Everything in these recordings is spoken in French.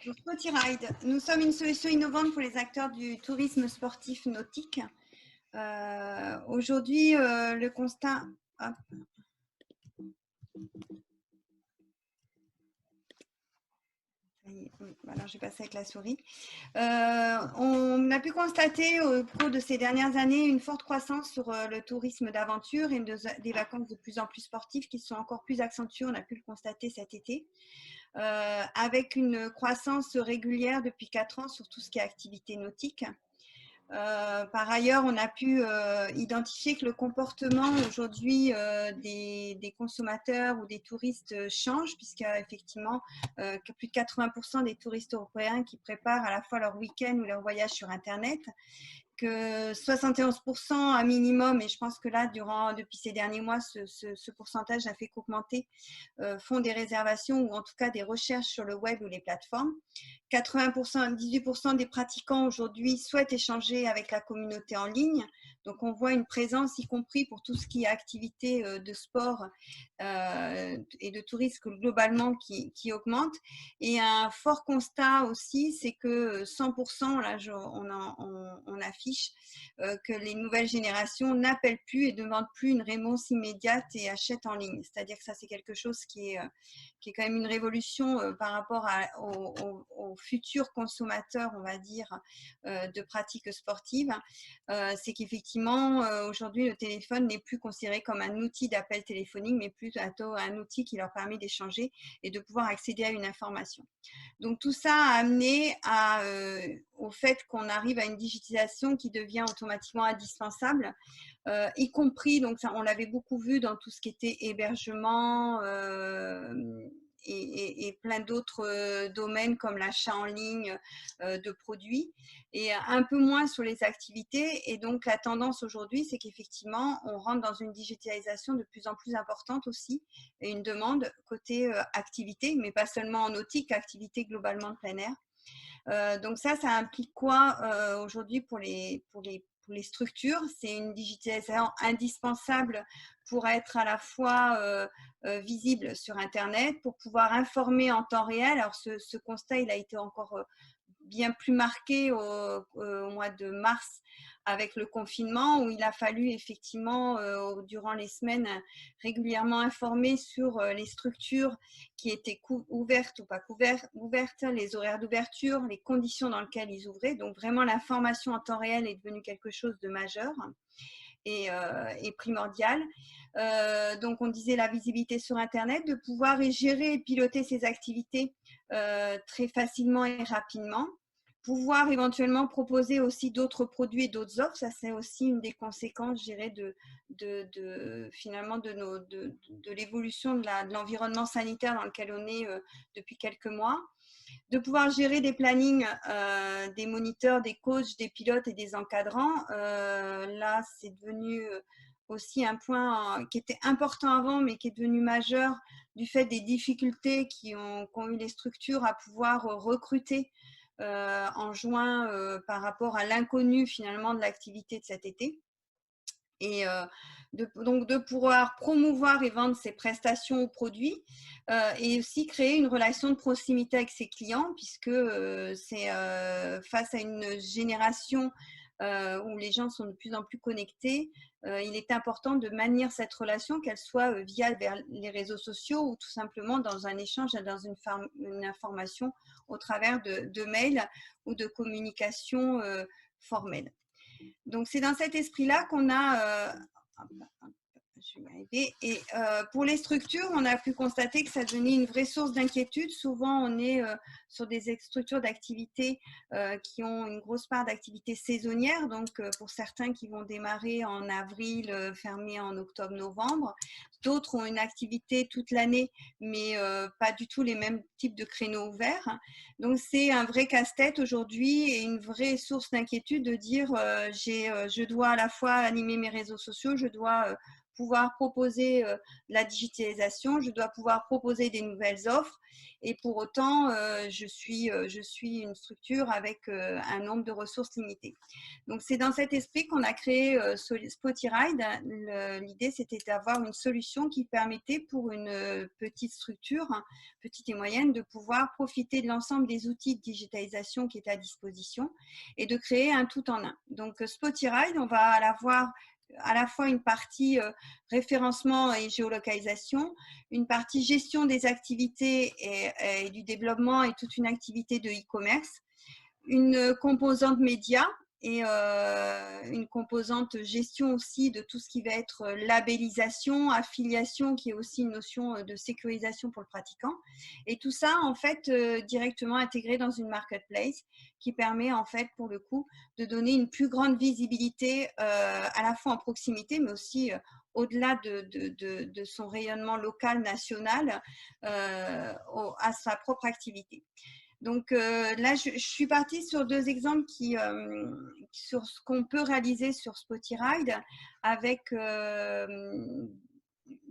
Donc, Spotiride, nous sommes une solution innovante pour les acteurs du tourisme sportif nautique. Aujourd'hui, le constat... Hop. Oui, alors je vais passer avec la souris. On a pu constater au cours de ces dernières années une forte croissance sur le tourisme d'aventure et des vacances de plus en plus sportives qui sont encore plus accentuées. On a pu le constater cet été. Avec une croissance régulière depuis 4 ans sur tout ce qui est activité nautique. Par ailleurs, on a pu identifier que le comportement aujourd'hui des consommateurs ou des touristes change, puisqu'effectivement, plus de 80% des touristes européens qui préparent à la fois leur week-end ou leur voyage sur Internet, que 71% à minimum, et je pense que là, depuis ces derniers mois, ce pourcentage n'a fait qu'augmenter, font des réservations ou en tout cas des recherches sur le web ou les plateformes. 80%, 18% des pratiquants aujourd'hui souhaitent échanger avec la communauté en ligne. Donc, on voit une présence, y compris pour tout ce qui est activité de sport et de tourisme globalement qui augmente. Et un fort constat aussi, c'est que 100%, là, on affiche que les nouvelles générations n'appellent plus et ne demandent plus une réponse immédiate et achètent en ligne. C'est-à-dire que ça, c'est quelque chose qui est quand même une révolution par rapport aux futurs consommateurs, on va dire, de pratiques sportives. C'est qu'effectivement, aujourd'hui, le téléphone n'est plus considéré comme un outil d'appel téléphonique, mais plutôt un outil qui leur permet d'échanger et de pouvoir accéder à une information. Donc, tout ça a amené au fait qu'on arrive à une digitalisation qui devient automatiquement indispensable, y compris, donc ça, on l'avait beaucoup vu dans tout ce qui était hébergement et plein d'autres domaines comme l'achat en ligne de produits, et un peu moins sur les activités. Et donc la tendance aujourd'hui, c'est qu'effectivement, on rentre dans une digitalisation de plus en plus importante aussi, et une demande côté activité, mais pas seulement en nautique, activité globalement de plein air. Donc ça implique quoi aujourd'hui pour les structures? C'est une digitalisation indispensable pour être à la fois visible sur Internet, pour pouvoir informer en temps réel. Alors ce constat, il a été encore bien plus marqué au mois de mars avec le confinement, où il a fallu effectivement, durant les semaines, régulièrement informer sur les structures qui étaient ouvertes ou pas ouvertes, les horaires d'ouverture, les conditions dans lesquelles ils ouvraient. Donc vraiment, l'information en temps réel est devenue quelque chose de majeur et primordial. Donc on disait la visibilité sur Internet, de pouvoir gérer et piloter ses activités très facilement et rapidement. Pouvoir éventuellement proposer aussi d'autres produits et d'autres offres, ça c'est aussi une des conséquences, je dirais, finalement de l'évolution de l'environnement sanitaire dans lequel on est depuis quelques mois. De pouvoir gérer des plannings, des moniteurs, des coachs, des pilotes et des encadrants. Là, c'est devenu aussi un point qui était important avant, mais qui est devenu majeur du fait des difficultés qu'ont eu les structures à pouvoir recruter en juin par rapport à l'inconnu finalement de l'activité de cet été. Et donc de pouvoir promouvoir et vendre ses prestations ou produits, et aussi créer une relation de proximité avec ses clients, puisque c'est face à une génération où les gens sont de plus en plus connectés, il est important de maintenir cette relation, qu'elle soit via les réseaux sociaux ou tout simplement dans un échange, dans une information au travers de mails ou de communication formelle. Donc, c'est dans cet esprit-là qu'on a je vais y arriver. Et pour les structures, on a pu constater que ça devenait une vraie source d'inquiétude. Souvent, on est sur des structures d'activité qui ont une grosse part d'activité saisonnière. Donc, pour certains qui vont démarrer en avril, fermer en octobre-novembre. D'autres ont une activité toute l'année, mais pas du tout les mêmes types de créneaux ouverts. Donc, c'est un vrai casse-tête aujourd'hui et une vraie source d'inquiétude de dire je dois à la fois animer mes réseaux sociaux, je dois pouvoir proposer de la digitalisation, je dois pouvoir proposer des nouvelles offres. Et pour autant, je suis une structure avec un nombre de ressources limitées. Donc, c'est dans cet esprit qu'on a créé Spotiride. L'idée, c'était d'avoir une solution qui permettait pour une petite structure, petite et moyenne, de pouvoir profiter de l'ensemble des outils de digitalisation qui étaient à disposition et de créer un tout en un. Donc, Spotiride, on va l'avoir à la fois une partie référencement et géolocalisation, une partie gestion des activités et du développement et toute une activité de e-commerce, une composante média et une composante gestion aussi de tout ce qui va être labellisation, affiliation, qui est aussi une notion de sécurisation pour le pratiquant. Et tout ça, en fait, directement intégré dans une marketplace qui permet, en fait, pour le coup, de donner une plus grande visibilité à la fois en proximité, mais aussi au-delà de son rayonnement local, national, à sa propre activité. Donc là, je suis partie sur deux exemples sur ce qu'on peut réaliser sur Spotiride avec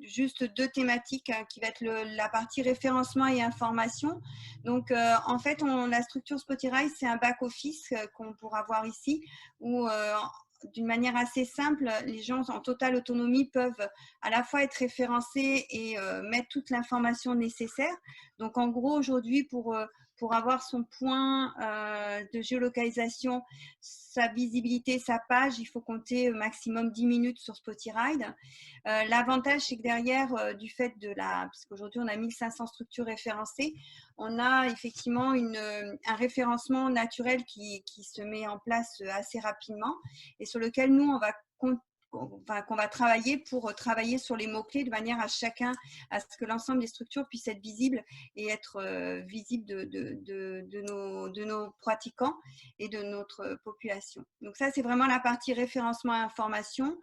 juste deux thématiques qui va être la partie référencement et information. Donc en fait, la structure Spotiride, c'est un back-office qu'on pourra voir ici où d'une manière assez simple, les gens en totale autonomie peuvent à la fois être référencés et mettre toute l'information nécessaire. Donc en gros, aujourd'hui, pour avoir son point de géolocalisation, sa visibilité, sa page, il faut compter maximum 10 minutes sur Spotiride. L'avantage, c'est que derrière, du fait parce qu'aujourd'hui, on a 1500 structures référencées, on a effectivement un référencement naturel qui se met en place assez rapidement et sur lequel nous, qu'on va travailler pour travailler sur les mots-clés de manière à ce que l'ensemble des structures puissent être visibles et être visibles de nos pratiquants et de notre population. Donc ça, c'est vraiment la partie référencement et information,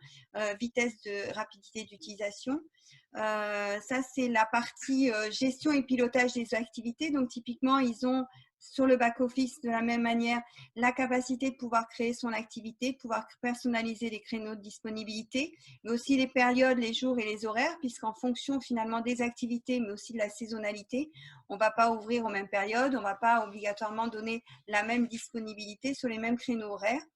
vitesse de rapidité d'utilisation. Ça, c'est la partie gestion et pilotage des activités. Donc typiquement, ils ont sur le back-office, de la même manière, la capacité de pouvoir créer son activité, de pouvoir personnaliser les créneaux de disponibilité, mais aussi les périodes, les jours et les horaires, puisqu'en fonction finalement des activités, mais aussi de la saisonnalité, on ne va pas ouvrir aux mêmes périodes, on ne va pas obligatoirement donner la même disponibilité sur les mêmes créneaux horaires.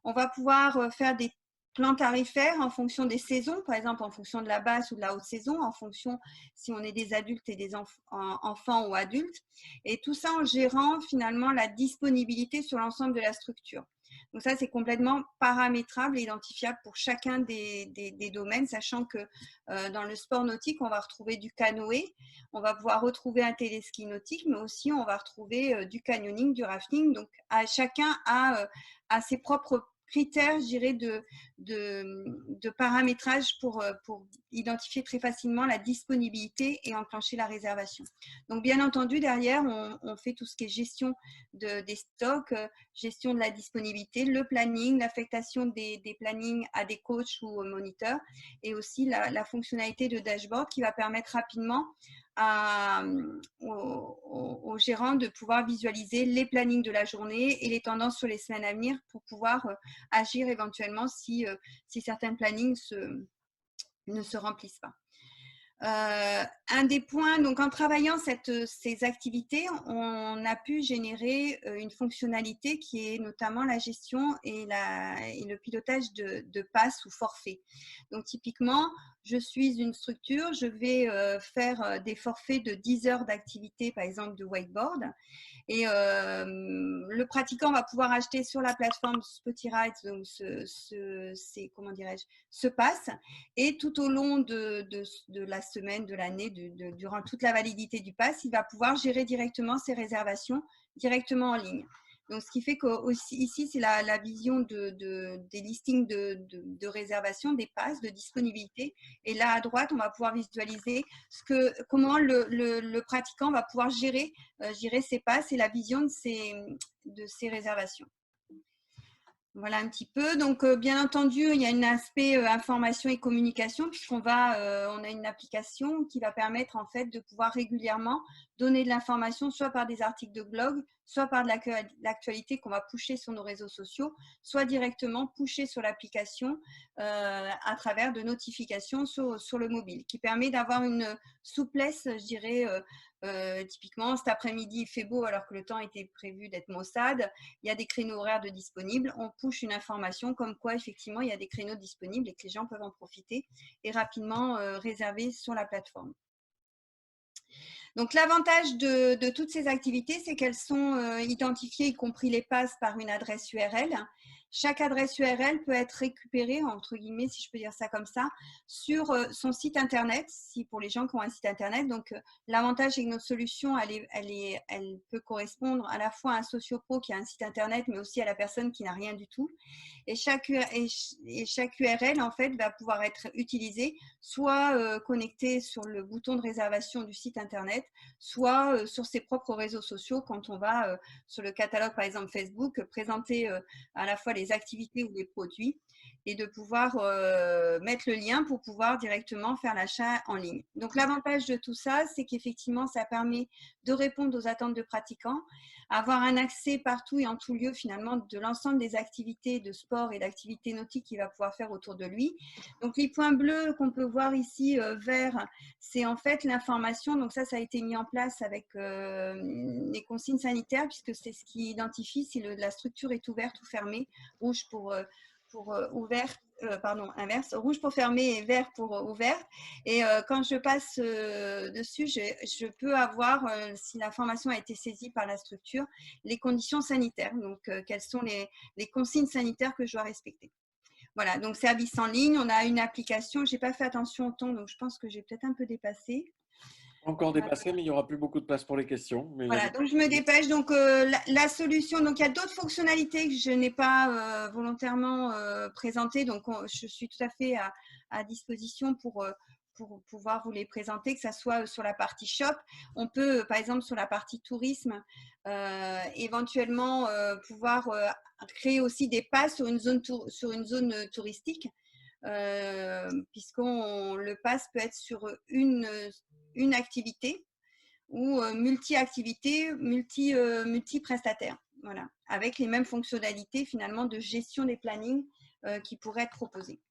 On va pouvoir faire des plans tarifaires en fonction des saisons, par exemple en fonction de la basse ou de la haute saison, en fonction si on est des adultes et des enfants ou adultes, et tout ça en gérant finalement la disponibilité sur l'ensemble de la structure. Donc ça, c'est complètement paramétrable et identifiable pour chacun des domaines, sachant que dans le sport nautique, on va retrouver du canoë, on va pouvoir retrouver un téléski nautique, mais aussi on va retrouver du canyoning, du rafting. Donc chacun a ses propres critères, je dirais, de paramétrage pour identifier très facilement la disponibilité et enclencher la réservation. Donc, bien entendu, derrière, on fait tout ce qui est gestion des stocks, gestion de la disponibilité, le planning, l'affectation des plannings à des coachs ou aux moniteurs et aussi la fonctionnalité de dashboard qui va permettre rapidement aux gérants de pouvoir visualiser les plannings de la journée et les tendances sur les semaines à venir pour pouvoir agir éventuellement si certains plannings ne se remplissent pas. Un des points, donc en travaillant ces activités, on a pu générer une fonctionnalité qui est notamment la gestion et le pilotage de passes ou forfaits. Donc typiquement, je suis une structure, je vais faire des forfaits de 10 heures d'activité, par exemple de wakeboard. Et le pratiquant va pouvoir acheter sur la plateforme Spotiride ce pass. Et tout au long de la semaine, de l'année, durant toute la validité du pass, il va pouvoir gérer directement ses réservations directement en ligne. Donc, ce qui fait qu'ici, c'est la vision des listings de réservation, des passes, de disponibilité. Et là, à droite, on va pouvoir visualiser comment le pratiquant va pouvoir gérer ses passes et la vision de ses réservations. Voilà un petit peu. Donc, bien entendu, il y a un aspect information et communication puisqu'on a une application qui va permettre en fait de pouvoir régulièrement donner de l'information, soit par des articles de blog, soit par de l'actualité qu'on va pusher sur nos réseaux sociaux, soit directement pusher sur l'application à travers de notifications sur le mobile, qui permet d'avoir une souplesse, je dirais, typiquement, cet après-midi, il fait beau alors que le temps était prévu d'être maussade. Il y a des créneaux horaires de disponibles. On push une information comme quoi, effectivement, il y a des créneaux disponibles et que les gens peuvent en profiter et rapidement réserver sur la plateforme. Donc, l'avantage de toutes ces activités, c'est qu'elles sont identifiées, y compris les passes, par une adresse URL. Chaque adresse URL peut être récupérée, entre guillemets, si je peux dire ça comme ça, sur son site Internet, si pour les gens qui ont un site Internet. Donc, l'avantage, c'est que notre solution, elle peut correspondre à la fois à un sociopro qui a un site Internet, mais aussi à la personne qui n'a rien du tout. Et chaque URL, en fait, va pouvoir être utilisée, soit connectée sur le bouton de réservation du site Internet, soit sur ses propres réseaux sociaux quand on va sur le catalogue, par exemple Facebook, présenter à la fois les activités ou les produits et de pouvoir mettre le lien pour pouvoir directement faire l'achat en ligne. Donc, l'avantage de tout ça, c'est qu'effectivement, ça permet de répondre aux attentes de pratiquants, avoir un accès partout et en tout lieu finalement de l'ensemble des activités de sport et d'activités nautiques qu'il va pouvoir faire autour de lui. Donc, les points bleus qu'on peut voir ici, verts, c'est en fait l'information. Donc, ça a été mis en place avec les consignes sanitaires puisque c'est ce qui identifie si la structure est ouverte ou fermée. Rouge pour ouverte, pardon, inverse, rouge pour fermer et vert pour ouverte. Et quand je passe dessus, je peux avoir, si l'information a été saisie par la structure, les conditions sanitaires. Donc, quelles sont les consignes sanitaires que je dois respecter. Voilà, donc service en ligne, on a une application. Je n'ai pas fait attention au temps, donc je pense que j'ai peut-être un peu dépassé. Encore dépassé, mais il n'y aura plus beaucoup de place pour les questions. Mais voilà, donc je me dépêche. Donc, la solution, donc il y a d'autres fonctionnalités que je n'ai pas volontairement présentées. Donc, je suis tout à fait à disposition pour pouvoir vous les présenter, que ce soit sur la partie shop. On peut, par exemple, sur la partie tourisme, éventuellement pouvoir créer aussi des passes sur une zone touristique, puisqu'on le pass peut être sur une activité ou multi-activités, multi-prestataires. Voilà, avec les mêmes fonctionnalités finalement de gestion des plannings qui pourraient être proposés.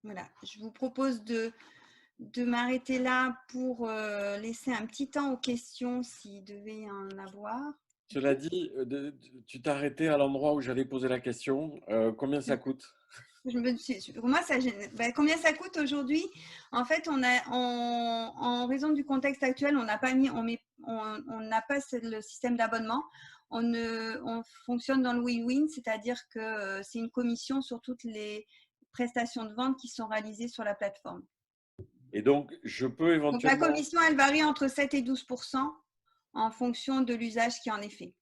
Voilà, je vous propose de m'arrêter là pour laisser un petit temps aux questions s'il devait y en avoir. cela dit, tu t'es arrêté à l'endroit où j'avais posé la question. Combien ça coûte? Pour moi, combien ça coûte aujourd'hui? En fait, en raison du contexte actuel, on n'a pas le système d'abonnement. On fonctionne dans le win-win, c'est-à-dire que c'est une commission sur toutes les prestations de vente qui sont réalisées sur la plateforme. Et donc, je peux Donc, la éventuellement… commission, elle varie entre 7 et 12% en fonction de l'usage qui en est fait.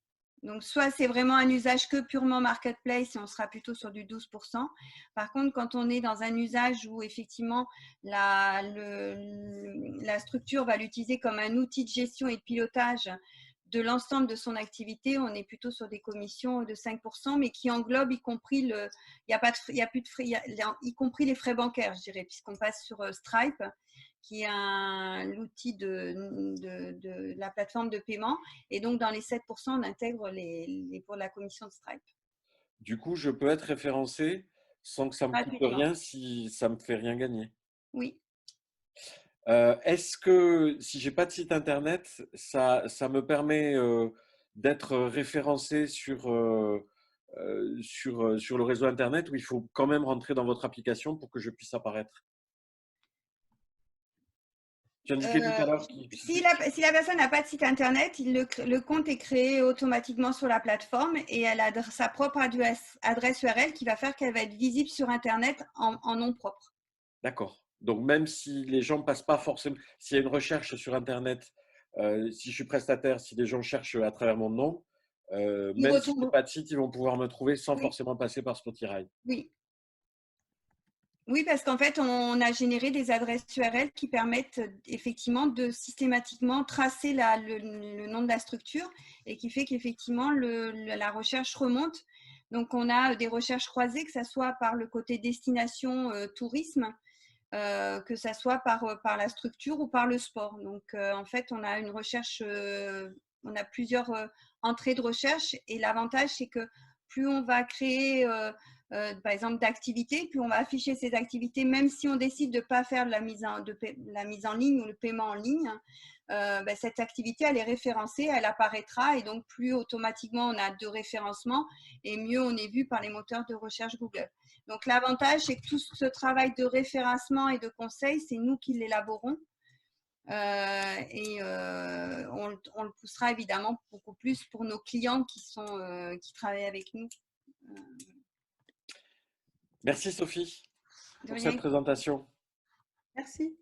Donc, soit c'est vraiment un usage que purement marketplace et on sera plutôt sur du 12%. Par contre, quand on est dans un usage où effectivement la structure va l'utiliser comme un outil de gestion et de pilotage de l'ensemble de son activité, on est plutôt sur des commissions de 5%, mais qui englobent y compris y compris les frais bancaires, je dirais, puisqu'on passe sur Stripe, qui est l'outil de la plateforme de paiement. Et donc, dans les 7%, on intègre pour la commission de Stripe. Du coup, je peux être référencé sans que ça me coûte rien si ça me fait rien gagner. Oui. Est-ce que si j'ai pas de site internet, ça me permet d'être référencé sur le réseau internet ou il faut quand même rentrer dans votre application pour que je puisse apparaître? Tu indiquais tout à l'heure si la personne n'a pas de site internet, le compte est créé automatiquement sur la plateforme et elle a sa propre adresse URL qui va faire qu'elle va être visible sur internet en nom propre. D'accord. Donc, même si les gens ne passent pas forcément, s'il y a une recherche sur internet, si je suis prestataire, si des gens cherchent à travers mon nom, même si je n'ai pas de site, ils vont pouvoir me trouver sans forcément passer par Spotify. Oui. Oui, parce qu'en fait, on a généré des adresses URL qui permettent effectivement de systématiquement tracer le nom de la structure et qui fait qu'effectivement, la recherche remonte. Donc, on a des recherches croisées, que ce soit par le côté destination tourisme que ça soit par la structure ou par le sport. Donc, en fait, on a une recherche, on a plusieurs entrées de recherche et l'avantage, c'est que plus on va créer, par exemple, d'activités, plus on va afficher ces activités, même si on décide de ne pas faire de la mise en ligne ou le paiement en ligne, cette activité, elle est référencée, elle apparaîtra et donc plus automatiquement on a de référencement et mieux on est vu par les moteurs de recherche Google. Donc l'avantage, c'est que tout ce travail de référencement et de conseil, c'est nous qui l'élaborons. On le poussera évidemment beaucoup plus pour nos clients qui travaillent avec nous. Merci Sophie pour cette présentation. Merci.